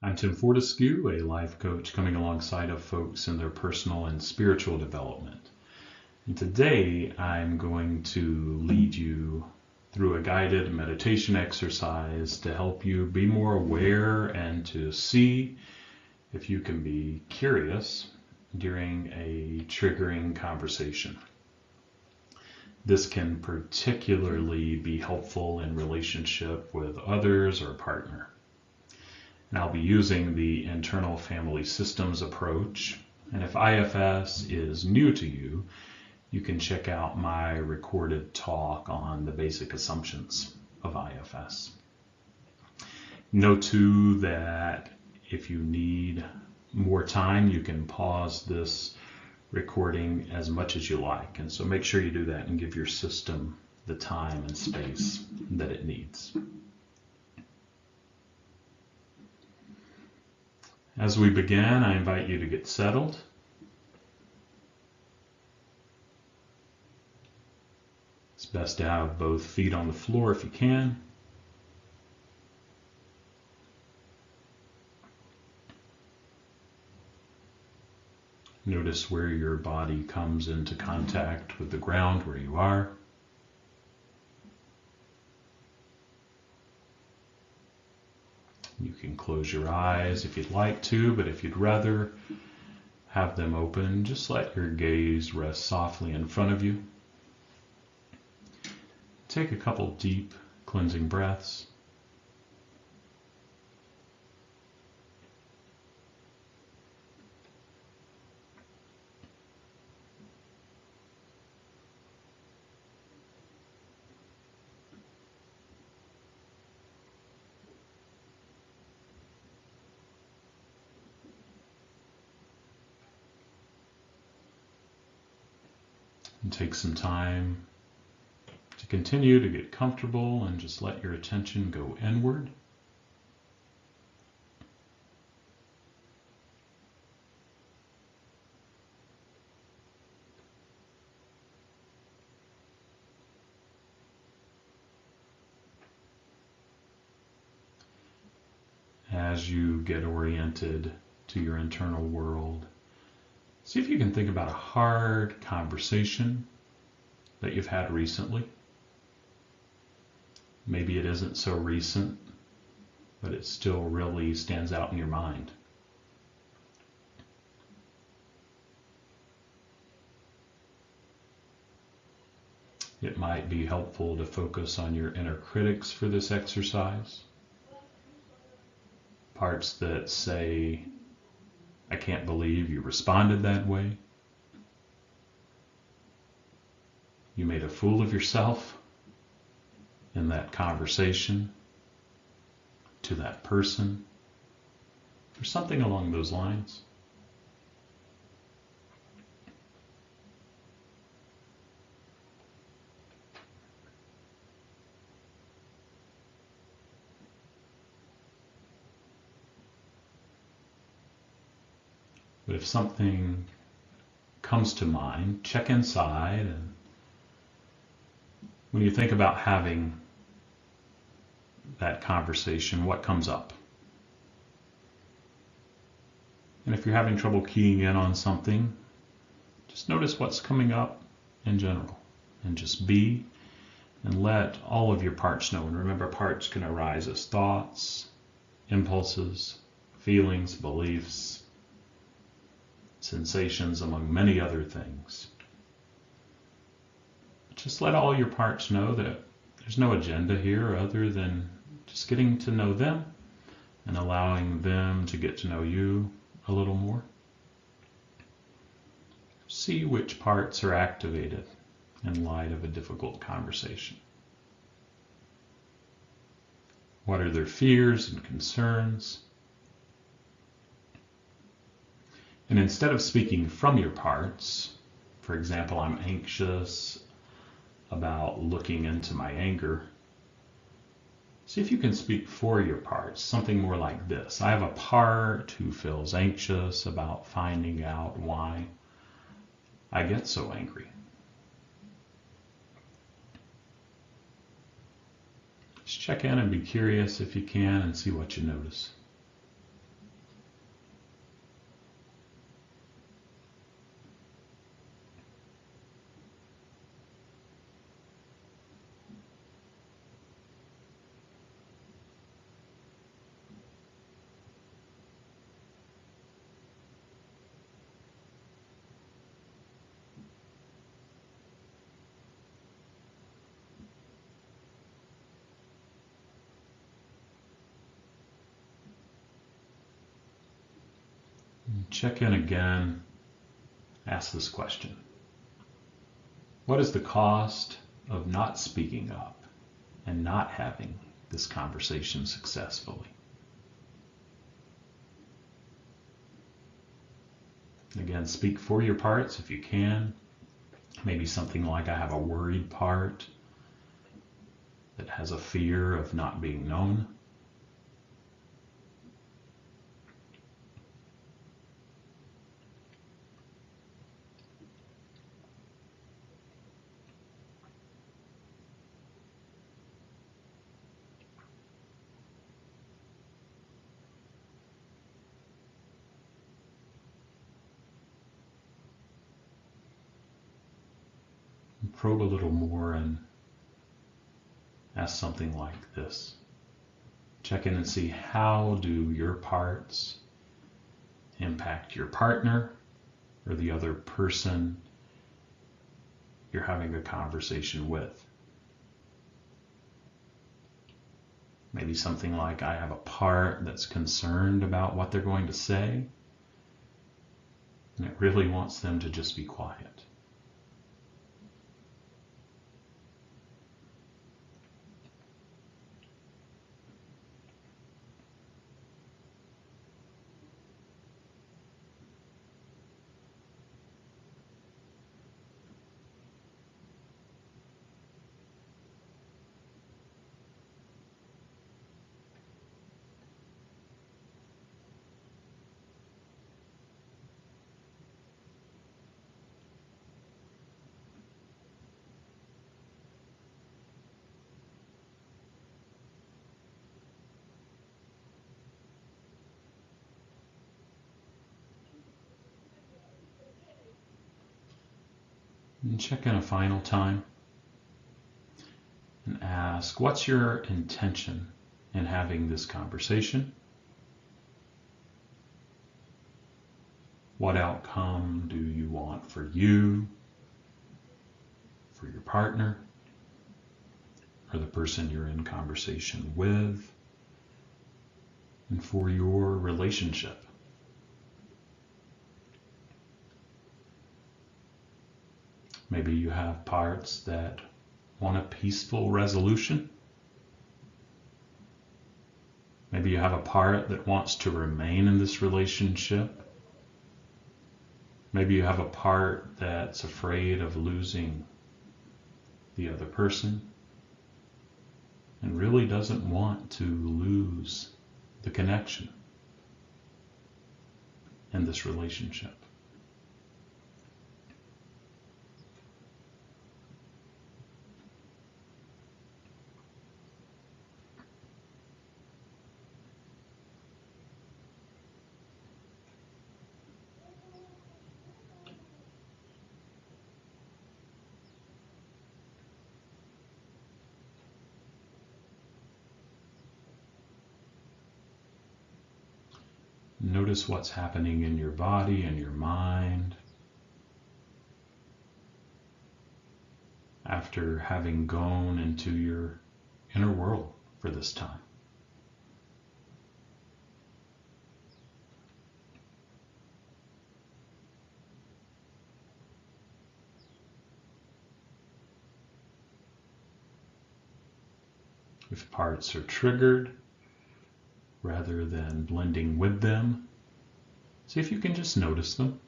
I'm Tim Fortescue, a life coach coming alongside of folks in their personal and spiritual development. And today I'm going to lead you through a guided meditation exercise to help you be more aware and to see if you can be curious during a triggering conversation. This can particularly be helpful in relationship with others or a partner. And I'll be using the internal family systems approach. And if IFS is new to you, you can check out my recorded talk on the basic assumptions of IFS. Note too that if you need more time, you can pause this recording as much as you like. And so make sure you do that and give your system the time and space that it needs. As we begin, I invite you to get settled. It's best to have both feet on the floor if you can. Notice where your body comes into contact with the ground where you are. You can close your eyes if you'd like to, but if you'd rather have them open, just let your gaze rest softly in front of you. Take a couple deep cleansing breaths. And take some time to continue to get comfortable and just let your attention go inward. As you get oriented to your internal world, see if you can think about a hard conversation that you've had recently. Maybe it isn't so recent, but it still really stands out in your mind. It might be helpful to focus on your inner critics for this exercise. Parts that say, I can't believe you responded that way. You made a fool of yourself in that conversation to that person, or something along those lines. But if something comes to mind, check inside, and when you think about having that conversation, what comes up? And if you're having trouble keying in on something, just notice what's coming up in general, and just be, and let all of your parts know. And remember, parts can arise as thoughts, impulses, feelings, beliefs, sensations, among many other things. Just let all your parts know that there's no agenda here other than just getting to know them and allowing them to get to know you a little more. See which parts are activated in light of a difficult conversation. What are their fears and concerns? And instead of speaking from your parts, for example, I'm anxious about looking into my anger, see if you can speak for your parts, something more like this. I have a part who feels anxious about finding out why I get so angry. Just check in and be curious if you can and see what you notice. Check in again. Ask this question. What is the cost of not speaking up and not having this conversation successfully? Again, speak for your parts if you can. Maybe something like, I have a worried part that has a fear of not being known. Probe a little more and ask something like this. Check in and see, how do your parts impact your partner or the other person you're having a conversation with? Maybe something like, I have a part that's concerned about what they're going to say, and it really wants them to just be quiet. And check in a final time and ask, what's your intention in having this conversation? What outcome do you want for you, for your partner, or the person you're in conversation with, and for your relationship? Maybe you have parts that want a peaceful resolution. Maybe you have a part that wants to remain in this relationship. Maybe you have a part that's afraid of losing the other person and really doesn't want to lose the connection in this relationship. Notice what's happening in your body and your mind after having gone into your inner world for this time. If parts are triggered, rather than blending with them, see if you can just notice them.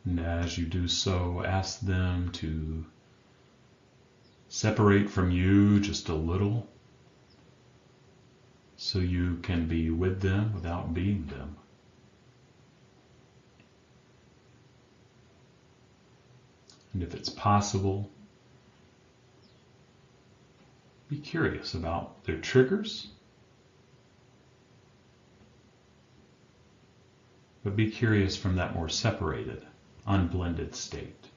And as you do so, ask them to separate from you just a little so you can be with them without being them. And if it's possible, be curious about their triggers, but be curious from that more separated, unblended state.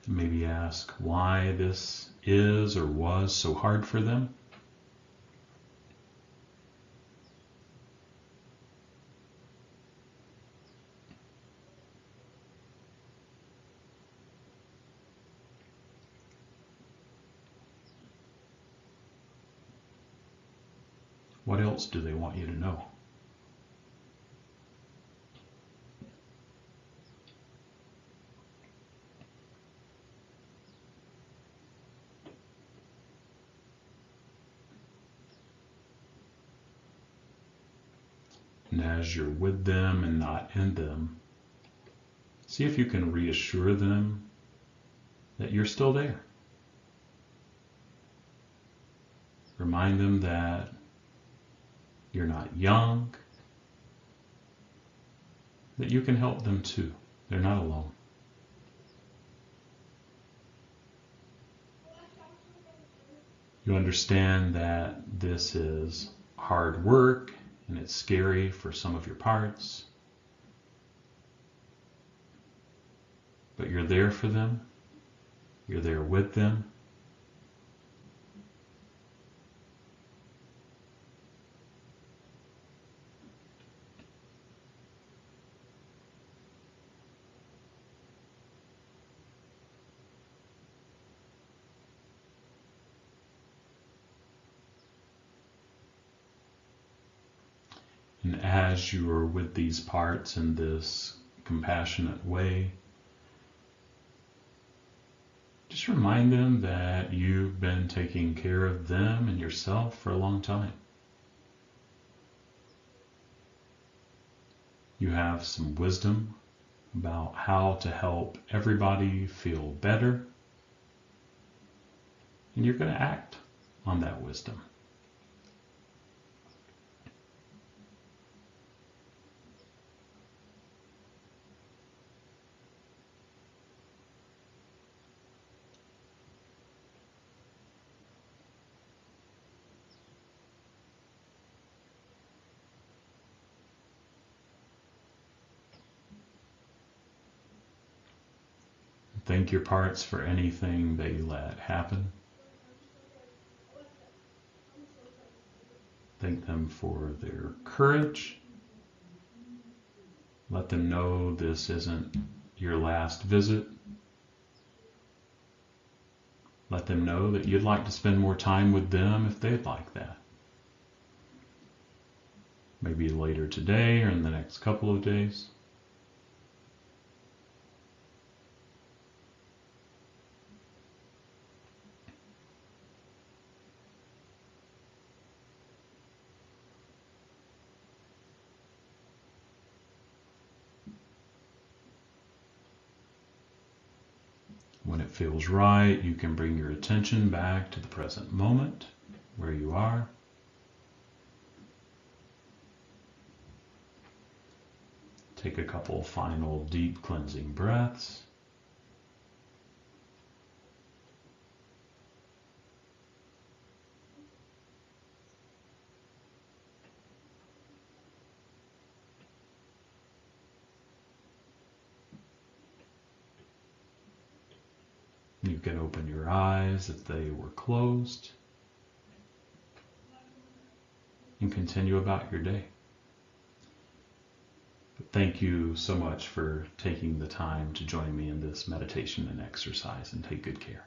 Maybe ask why this is or was so hard for them. What else do they want you to know? And as you're with them and not in them, see if you can reassure them that you're still there. Remind them that you're not young, that you can help them too. They're not alone. You understand that this is hard work and it's scary for some of your parts, but you're there for them. You're there with them. And as you are with these parts in this compassionate way, just remind them that you've been taking care of them and yourself for a long time. You have some wisdom about how to help everybody feel better, and you're going to act on that wisdom. Thank your parts for anything they let happen. Thank them for their courage. Let them know this isn't your last visit. Let them know that you'd like to spend more time with them if they'd like that. Maybe later today or in the next couple of days. When it feels right, you can bring your attention back to the present moment, where you are. Take a couple final deep cleansing breaths. You can open your eyes if they were closed and continue about your day. But thank you so much for taking the time to join me in this meditation and exercise, and take good care.